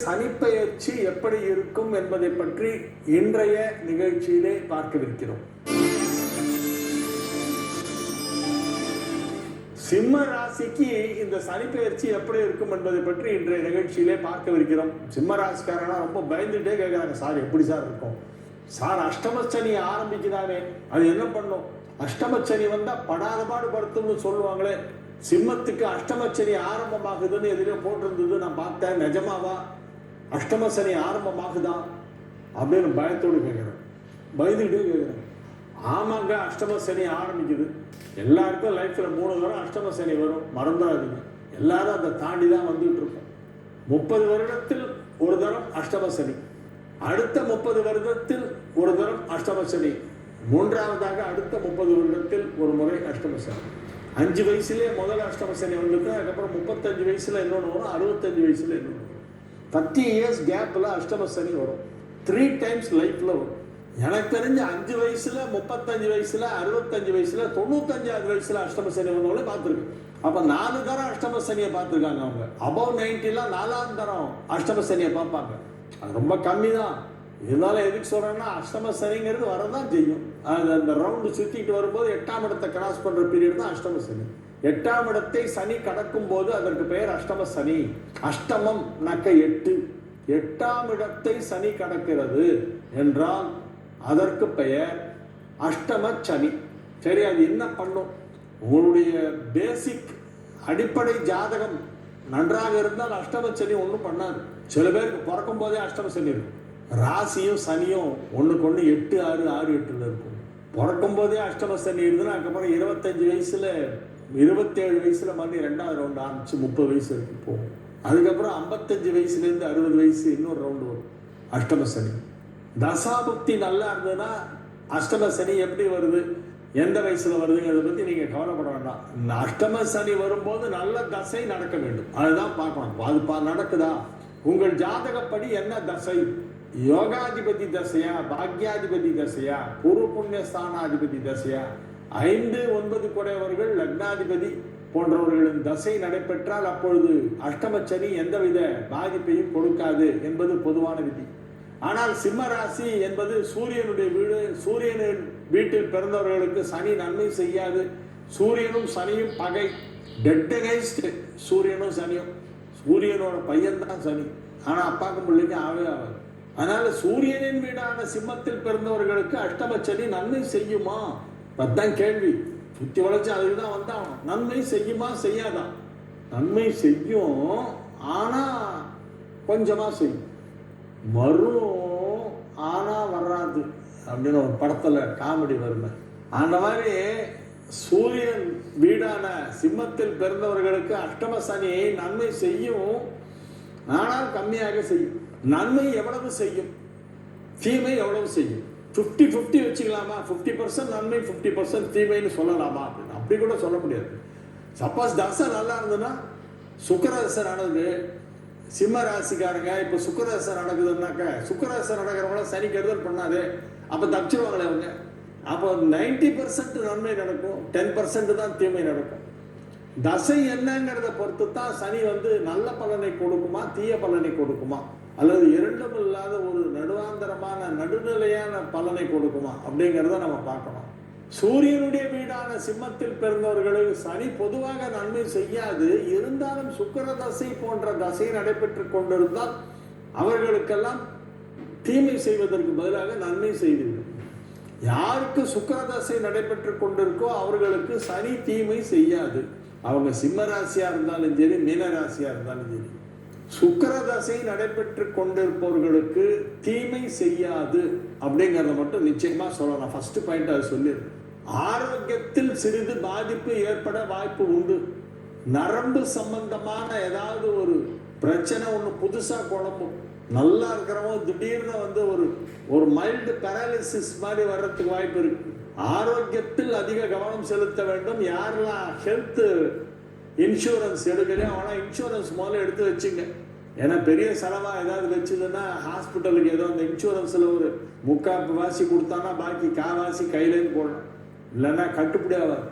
சனிப்பெயர்ச்சி எப்படி இருக்கும் என்பதை பற்றி இன்றைய நிகழ்ச்சியிலே பார்க்கவிருக்கிறோம். சிம்ம ராசிக்கு இந்த சனிப்பெயர்ச்சி எப்படி இருக்கும் என்பதை பற்றி இன்றைய நிகழ்ச்சியிலே பார்க்கவிருக்கிறோம். சிம்ம ராசிக்காரனா ரொம்ப பயந்துட்டே கேட்கிறாங்க, சார் எப்படி சார் இருக்கும் சார், அஷ்டமச்சனி ஆரம்பிக்கிறானே அது என்ன பண்ணும், அஷ்டமச்சனி வந்தா படாத பாடு படுத்தும்னு சொல்லுவாங்களே, சிம்மத்துக்கு அஷ்டமச்சனி ஆரம்பமாகுதுன்னு எதிரே போட்டிருந்தது, நான் பார்த்தேன், நிஜமாவா அஷ்டம சனி ஆரம்பமாகுதா அப்படின்னு பயத்தோடு கேட்குறேன், பயந்துக்கிட்டே கேட்குறேன். ஆமாங்க, அஷ்டம சனி ஆரம்பிக்குது. எல்லாருக்கும் லைஃப்பில் 3 தரம் அஷ்டம சனி வரும், மறந்துடாதீங்க. எல்லாரும் அதை தாண்டி தான் வந்துட்டு இருக்கோம். 30 வருடத்தில் ஒரு தரம் அஷ்டம சனி, அடுத்த 30 வருடத்தில் ஒரு தரம் அஷ்டம சனி, மூன்றாவதாக அடுத்த 30 வருடத்தில் ஒரு முறை அஷ்டம சனி. 5 வயசுலேயே முதல் அஷ்டம சனி வந்துட்டு, அதுக்கப்புறம் 35 வயசுல இன்னொன்று வரும், 65 வயசுல இன்னொன்று வரும். 30 இயர்ஸ் கேப்பில் அஷ்டம சனி வரும். 3 டைம்ஸ் லைஃப்பில் வரும். எனக்கு தெரிஞ்ச 5 வயசுல, 35 வயசுல, 65 வயசுல, 95 வயசுல அஷ்டம சனி வந்தவங்களே பார்த்துருக்கேன். அப்போ 4 தரம் அஷ்டம சனியை பார்த்துருக்காங்க அவங்க. அபவ் 90லாம் 4ஆம் தரம் அஷ்டம சனியை பார்ப்பாங்க. அது ரொம்ப கம்மி தான். இருந்தாலும் எதுக்கு சொல்கிறேன்னா, அஷ்டம சனிங்கிறது வரதான் செய்யும். அது அந்த ரவுண்டு சுற்றிட்டு வரும்போது 8ஆம் இடத்தை கிராஸ் பண்ணுற பீரியட் தான் அஷ்டம சனி. 8ஆம் இடத்தை சனி கடக்கும் போது அதற்கு பெயர் அஷ்டம சனி. அஷ்டமம் நக்க 8. 8ஆம் இடத்தை சனி கடக்கிறது என்றால் அதற்கு பெயர் அஷ்டம சனி. சரி, அது என்ன பண்ணும்? உங்களுடைய பேசிக் அடிப்படை ஜாதகம் நன்றாக இருந்தால் அஷ்டம சனி ஒன்றும் பண்ணாது. சில பேருக்கு பிறக்கும் போதே அஷ்டம சனி இருக்கும். ராசியும் சனியும் ஒன்றுக்கு ஒன்று 8, 6, 6, 8 இருக்கும். பிறக்கும் போதே அஷ்டம சனி இருக்குதுன்னா அதுக்கப்புறம் 25 வயசுல 27 வயசுல மாதிரி 2ஆவது ரவுண்டு ஆரம்பிச்சு 30 வயசு வரைக்கும் போகும். அதுக்கப்புறம் 55 வயசுலேருந்து 60 வயசு இன்னொரு ரவுண்டு வரும் அஷ்டம சனி. தசாபுக்தி நல்லா இருந்ததுன்னா அஷ்டம சனி எப்படி வருது, எந்த வயசுல வருதுங்கிறத பற்றி நீங்கள் கவலைப்பட வேண்டாம். இந்த அஷ்டம சனி வரும்போது நல்ல தசை நடக்க வேண்டும், அதுதான் பார்க்கணும். அது நடக்குதா, உங்கள் ஜாதகப்படி என்ன தசை, யோகாதிபதி தசையா, பாக்யாதிபதி தசையா, பூர்வ புண்ணிய ஸ்தானாதிபதி தசையா, 5, 9 குடையவர்கள், லக்னாதிபதி போன்றவர்களின் தசை நடைபெற்றால் அப்பொழுது அஷ்டமச்சனி எந்தவித பாதிப்பையும் கொடுக்காது என்பது பொதுவான விதி. ஆனால் சிம்ம ராசி என்பது சூரியனுடைய வீடு. சூரியனின் வீட்டில் பிறந்தவர்களுக்கு சனி நன்மை செய்யாது. சூரியனும் சனியும் பகை, டெட் அகைன்ஸ்ட் சூரியனும் சனியும். சூரியனோட பையன்தான் சனி, ஆனால் அப்பாக்கும் பிள்ளைக்கு ஆகவே ஆகாது. அதனால சூரியனின் வீடான சிம்மத்தில் பிறந்தவர்களுக்கு அஷ்டமச்சனி நன்மை செய்யுமா, அதுதான் கேள்வி. சுற்றி வளைச்சு அதுக்கு தான் வந்தாகணும். நன்மை செய்யுமா செய்யாதான்? நன்மை செய்யும், ஆனால் கொஞ்சமாக செய்யும். வரும் ஆனால் வராது அப்படின்னு ஒரு படத்தில் காமெடி வருமே, அந்த மாதிரி சூரியன் வீடான சிம்மத்தில் பிறந்தவர்களுக்கு அஷ்டம சனி நன்மை செய்யும், ஆனால் கம்மியாக செய்யும். நன்மை எவ்வளவு செய்யும், தீமை எவ்வளவு செய்யும்? 50-50 வச்சுக்கலாமா? 50% நன்மை 50% தீமைன்னு சொல்லலாமா? அப்படி கூட சொல்ல முடியாது. சப்போஸ் தசை நல்லா இருந்ததுன்னா, சுக்கிரதசை நடக்குது சிம்ம ராசிக்காரங்க, இப்போ சுக்கிரதசை நடக்குதுன்னாக்க, சுக்கிரதசை நடக்கிறவங்கள சனி கெடுதல் பண்ணாது, அப்போ தப்பிச்சிருவாங்களே அவங்க. அப்போ 90% நன்மை நடக்கும், 10% தான் தீமை நடக்கும். தசை என்னங்கிறத பொறுத்து தான் சனி நல்ல பலனை கொடுக்குமா, தீய பலனை கொடுக்குமா, அல்லது இரண்டும் இல்லாத ஒரு நடுவாந்தரமான நடுநிலையான பலனை கொடுக்குமா அப்படிங்கிறத நம்ம பார்க்கணும். சூரியனுடைய வீடான சிம்மத்தில் பிறந்தவர்களுக்கு சனி பொதுவாக நன்மை செய்யாது. இருந்தாலும் சுக்கிர தசை போன்ற தசை நடைபெற்று கொண்டிருந்தால் அவர்களுக்கெல்லாம் தீமை செய்வதற்கு பதிலாக நன்மை செய்துவிடும். யாருக்கு சுக்கிர தசை நடைபெற்று கொண்டிருக்கோ அவர்களுக்கு சனி தீமை செய்யாது. அவங்க சிம்ம ராசியா இருந்தாலும் சரி, மீன ராசியா இருந்தாலும் சரி, சுக்கிர தசை நடைபெற்று கொண்டிருப்பவர்களுக்கு தீமை செய்யாது அப்படிங்கிறத மட்டும் நிச்சயமா சொல்லலாம். ஃபர்ஸ்ட் பாயிண்ட் அது சொல்லிடுறேன். ஆரோக்கியத்தில் சிறிது பாதிப்பு ஏற்பட வாய்ப்பு உண்டு. நரம்பு சம்பந்தமான ஏதாவது ஒரு பிரச்சனை ஒன்று புதுசா குழம்பும். நல்லா இருக்கிறவங்க திடீர்னு ஒரு மைல்டு பேரலிசிஸ் மாதிரி வர்றதுக்கு வாய்ப்பு இருக்கு. ஆரோக்கியத்தில் அதிக கவனம் செலுத்த வேண்டும். யாரெல்லாம் ஹெல்த் இன்சூரன்ஸ் எடுக்கலையோ ஆனால் இன்சூரன்ஸ் முதல்ல எடுத்து வச்சுங்க. ஏன்னா பெரிய செலவாக ஏதாவது வச்சுதுன்னா ஹாஸ்பிட்டலுக்கு ஏதோ அந்த இன்சூரன்ஸில் ஒரு 3/4 வாசி கொடுத்தானா பாக்கி காவாசி கையிலேருந்து போடணும், இல்லைன்னா கட்டுப்படி ஆகாது.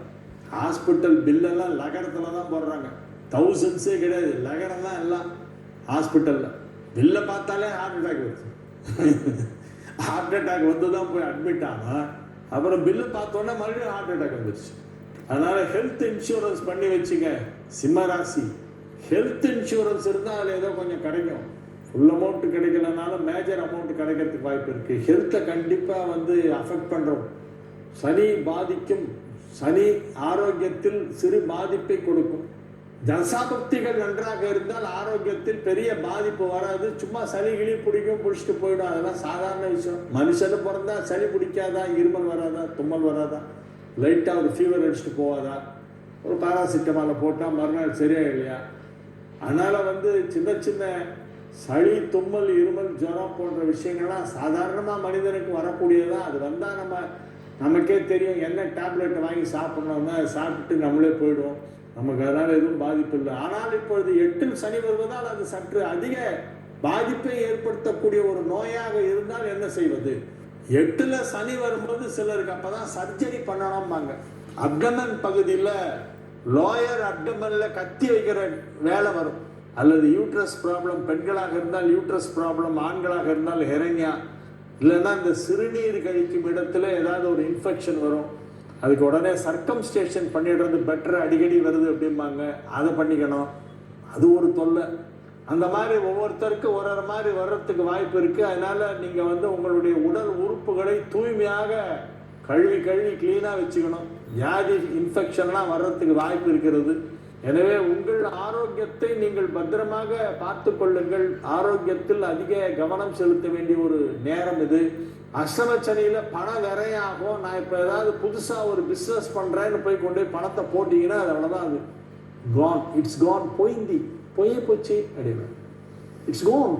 ஹாஸ்பிட்டல் பில்லெல்லாம் லகரத்தில் தான் போடுறாங்க, தௌசண்ட்ஸே கிடையாது, லகரம் தான் எல்லாம் ஹாஸ்பிட்டலில். பில்லை பார்த்தாலே ஹார்ட் அட்டாக் வருது. ஹார்ட் அட்டாக் வந்து தான் போய் அட்மிட் ஆனால் அப்புறம் பில்லு பார்த்தோன்னே மறுபடியும் ஹார்ட் அட்டாக் வந்துருச்சு. அதனால் ஹெல்த் இன்சூரன்ஸ் பண்ணி வச்சுங்க சிம்ம ராசி. ஹெல்த் இன்சூரன்ஸ் இருந்தால் அதில் ஏதோ கொஞ்சம் கிடைக்கும். ஃபுல் அமௌண்ட் கிடைக்கலனாலும் மேஜர் அமௌண்ட் கிடைக்கிறதுக்கு வாய்ப்பு இருக்குது. ஹெல்த்தை கண்டிப்பாக வந்து அஃபெக்ட் பண்ணுறோம். சனி பாதிக்கும். சனி ஆரோக்கியத்தில் சிறு பாதிப்பை கொடுக்கும். தசாபக்திகள் நன்றாக இருந்தால் ஆரோக்கியத்தில் பெரிய பாதிப்பு வராது. சும்மா சளி கிளி பிடிக்கும், பிடிச்சிட்டு போயிடும். அதெல்லாம் சாதாரண விஷயம். மனுஷனு பிறந்தா சளி பிடிக்காதா, இருமல் வராதா, தும்மல் வராதா, லைட்டாக ஒரு ஃபீவர் அடிச்சுட்டு போவாதா, ஒரு பாராசிட்டமாலை போட்டால் மறுநாள் சரியாக இல்லையா? அதனால் வந்து சின்ன சின்ன சளி, தும்மல், இருமல், ஜுரம் போன்ற விஷயங்கள்லாம் சாதாரணமாக மனிதனுக்கு வரக்கூடியதான். அது வந்தால் நமக்கே தெரியும் என்ன டேப்லெட்டை வாங்கி சாப்பிட்றோம்னா சாப்பிட்டு நம்மளே போயிடுவோம். நமக்கு அதனால் எதுவும் பாதிப்பு இல்லை. ஆனால் இப்பொழுது 8இல் சனி வருவதால் அது சற்று அதிக பாதிப்பை ஏற்படுத்தக்கூடிய ஒரு நோயாக இருந்தால் என்ன செய்வது? 8இல் சனி வரும்போது சிலருக்கு அப்போதான் சர்ஜரி பண்ணணும்பாங்க. அப்டமன் பகுதியில், லோயர் அப்டமனில் கத்தி வைக்கிற வேலை வரும். அல்லது யூட்ரஸ் ப்ராப்ளம் பெண்களாக இருந்தால் யூட்ரஸ் ப்ராப்ளம், ஆண்களாக இருந்தால் ஹெரண்யா, இல்லைன்னா இந்த சிறுநீர் கழிக்கும் இடத்துல ஏதாவது ஒரு இன்ஃபெக்ஷன் வரும். அதுக்கு உடனே சர்க்கம்ஸ்டேஷன் பண்ணிடுறது பெட்டர். அடிக்கடி வருது அப்படிம்பாங்க, அதை பண்ணிக்கணும். அது ஒரு தொல்லை. அந்த மாதிரி ஒவ்வொருத்தருக்கும் ஒரு மாதிரி வர்றதுக்கு வாய்ப்பு இருக்குது. அதனால் நீங்கள் வந்து உங்களுடைய உடல் உறுப்புகளை தூய்மையாக கழுவி க்ளீனாக வச்சுக்கணும். வியாதி இன்ஃபெக்ஷன்லாம் வர்றதுக்கு வாய்ப்பு இருக்கிறது. எனவே உங்கள் ஆரோக்கியத்தை நீங்கள் பத்திரமாக பார்த்து கொள்ளுங்கள். ஆரோக்கியத்தில் அதிக கவனம் செலுத்த வேண்டிய ஒரு நேரம் இது. அஷ்டமச்சனியில் பணம் விரையாகும். நான் இப்போ ஏதாவது புதுசாக ஒரு பிஸ்னஸ் பண்ணுறேன்னு போய் கொண்டு போய் பணத்தை போட்டிங்கன்னா அது அவ்வளோதான். அது கான், இட்ஸ் கான், பொய்ந்தி, பொய்ய போச்சு அப்படின்னு. இட்ஸ் கோன்,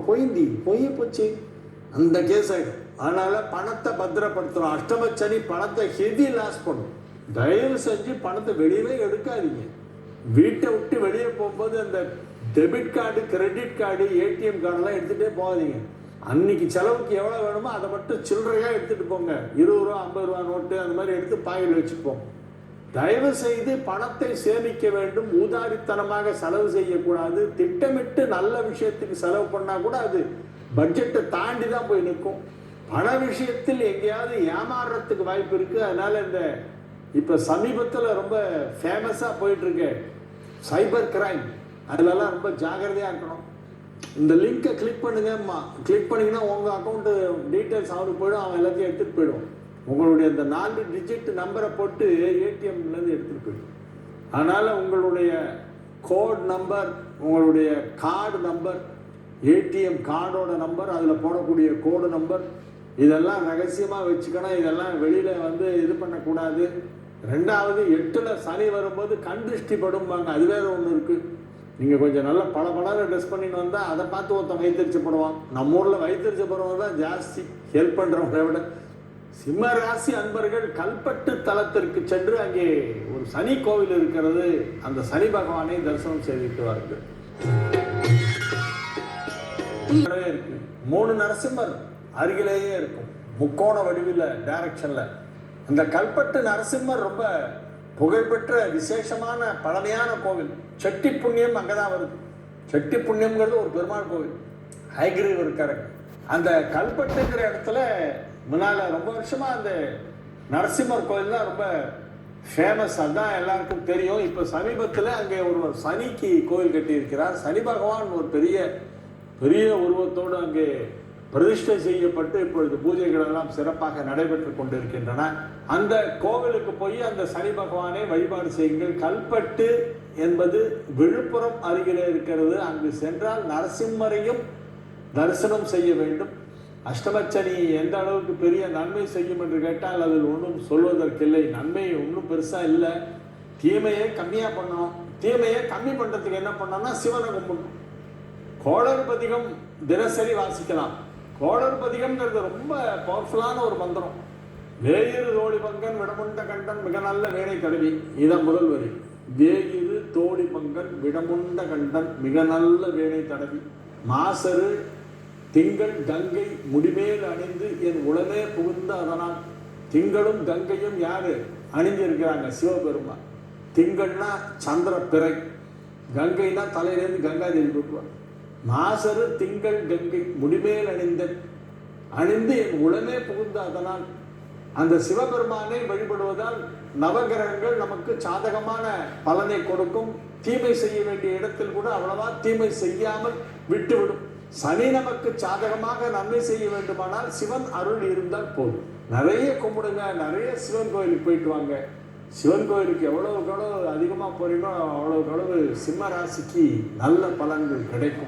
பொய்ய போச்சு, அந்த கேஸ் ஆகிடும். அதனால் பணத்தை பத்திரப்படுத்தணும். அஷ்டமச்சனி பணத்தை ஹெவி லாஸ் பண்ணும். தயவு செஞ்சு பணத்தை வெளியவே எடுக்காதீங்க. வீட்டை விட்டு வெளியே போகும்போது அந்த debit card, credit card, ATM கார்டெல்லாம் எடுத்துகிட்டே போகாதீங்க. அன்னைக்கு செலவுக்கு எவ்வளோ வேணுமோ அதை மட்டும் சில்லறையாக எடுத்துகிட்டு போங்க. 20 ரூபா, 50 ரூபா நோட்டு அந்த மாதிரி எடுத்து பாயில் வச்சுப்போம். தயவு செய்து பணத்தை சேமிக்க வேண்டும். ஊதாரித்தனமாக செலவு செய்யக்கூடாது. திட்டமிட்டு நல்ல விஷயத்துக்கு செலவு பண்ணால் கூட அது பட்ஜெட்டை தாண்டி தான் போய் நிற்கும். பண விஷயத்தில் எங்கேயாவது ஏமாறுறதுக்கு வாய்ப்பு இருக்குது. அதனால் இந்த இப்போ சமீபத்தில் ரொம்ப ஃபேமஸாக போயிட்டுருக்கு சைபர் கிரைம். அதிலெல்லாம் ரொம்ப ஜாகிரதையாக இருக்கணும். இந்த லிங்கை கிளிக் பண்ணுங்கம்மா. கிளிக் பண்ணிங்கன்னா உங்கள் அக்கௌண்ட்டு டீட்டெயில்ஸ் அவனுக்கு போய்டும். அவன் எல்லாத்தையும் எடுத்துகிட்டு போயிடும். உங்களுடைய அந்த 4 டிஜிட் நம்பரை போட்டு ஏடிஎம்லேருந்து எடுத்துகிட்டு போயிடும். அதனால் உங்களுடைய கோட் நம்பர், உங்களுடைய கார்டு நம்பர், ஏடிஎம் கார்டோட நம்பர், அதில் போடக்கூடிய கோடு நம்பர், இதெல்லாம் ரகசியமாக வச்சுக்கணும். இதெல்லாம் வெளியில் வந்து இது பண்ணக்கூடாது. 2வது 8இல் சனி வரும்போது கண் திருஷ்டி படும்பாங்க. அது வேறு ஒன்று இருக்குது. நீங்கள் கொஞ்சம் நல்லா பல ட்ரெஸ் பண்ணிட்டு வந்தால் அதை பார்த்து ஒருத்தன் வைத்தறிச்சப்படுவான். நம்ம ஊரில் வைத்தறிச்சப்படுறவங்க தான் ஜாஸ்தி ஹெல்ப் பண்ணுறவங்களை விட. சிம்ம ராசி அன்பர்கள் கல்பட்டு தலத்திற்கு சென்று அங்கே ஒரு சனி கோவில் இருக்கிறது. அந்த சனி பகவானை தரிசனம் செய்துட்டு வார்கள். 3 நரசிம்மர் அருகிலேயே இருக்கும், முக்கோண வடிவில் டைரக்ஷன்ல. அந்த கல்பட்டு நரசிம்மர் ரொம்ப புகழ்பெற்ற விசேஷமான பழமையான கோவில். செட்டி புண்ணியம் அங்கதான் வருது. செட்டி புண்ணியம்ங்கிறது ஒரு பெருமாள் கோவில். ஹைகிரீவ் இருக்காரு. அந்த கல்பட்டுங்கிற இடத்துல முன்னால ரொம்ப வருஷமா அந்த நரசிம்மர் கோவில் தான் ரொம்ப ஃபேமஸ். அதுதான் எல்லாருக்கும் தெரியும். இப்போ சமீபத்தில் அங்கே ஒரு சனிக்கு கோவில் கட்டியிருக்கிறார். சனி பகவான் ஒரு பெரிய உருவத்தோடு அங்கே பிரதிஷ்டை செய்யப்பட்டு இப்பொழுது பூஜைகள் எல்லாம் சிறப்பாக நடைபெற்று கொண்டிருக்கின்றன. அந்த கோவிலுக்கு போய் அந்த சனி பகவானை வழிபாடு செய்யுங்கள். கல்பட்டு என்பது விழுப்புரம் அருகிலே இருக்கிறது. அங்கு சென்றால் நரசிம்மரையும் தரிசனம் செய்ய வேண்டும். அஷ்டமச்சனி எந்த அளவுக்கு பெரிய நன்மை செய்யும் என்று கேட்டால் அதில் ஒன்றும் சொல்வதற்கில்லை. நன்மை ஒன்றும் பெருசாக இல்லை. தீமையை கம்மியாக பண்ணணும். தீமையை கம்மி பண்ணுறதுக்கு என்ன பண்ணோம்னா சிவனை கும்பிடணும். கோளறுபதிகம் தினசரி வாசிக்கலாம். கோளறுபதிகம்ங்கிறது ரொம்ப பவர்ஃபுல்லான ஒரு மந்திரம். வேயிரு தோழி பங்கன் விடமுண்ட கண்டன் மிக நல்ல வேணை தடவி. இதான் முதல் வரி. வேயிரு தோழி பங்கன் விடமுண்ட கண்டன் மிக நல்ல வேணை தடவி. மாசரு திங்கள் கங்கை முடிமேல் அணிந்து என் உளமே புகுந்த அதனால். திங்களும் கங்கையும் யாரு அணிஞ்சிருக்கிறாங்க? சிவபெருமான். திங்கள்னா சந்திர பிறை, கங்கைனா தலையிலேருந்து கங்காதேவி விட்டுருவார். மாசரு திங்கள் கங்கை முடிமேல் அணிந்து என் உளமே புகுந்த அதனால் அந்த சிவபெருமானை வழிபடுவதால் நவகிரகங்கள் நமக்கு சாதகமான பலனை கொடுக்கும். தீமை செய்ய வேண்டிய இடத்தில் கூட அவ்வளவா தீமை செய்யாமல் விட்டுவிடும். சனி நமக்கு சாதகமாக நன்மை செய்ய வேண்டுமானால் சிவன் அருள் இருந்தால் போதும். நிறைய கும்பிடுங்க, நிறைய சிவன் கோயிலுக்கு போயிட்டு வாங்க. சிவன் கோயிலுக்கு எவ்வளவுக்கு எவ்வளவு அதிகமாக போறீங்களோ அவ்வளவுக்கு அளவு சிம்ம ராசிக்கு நல்ல பலன்கள் கிடைக்கும்.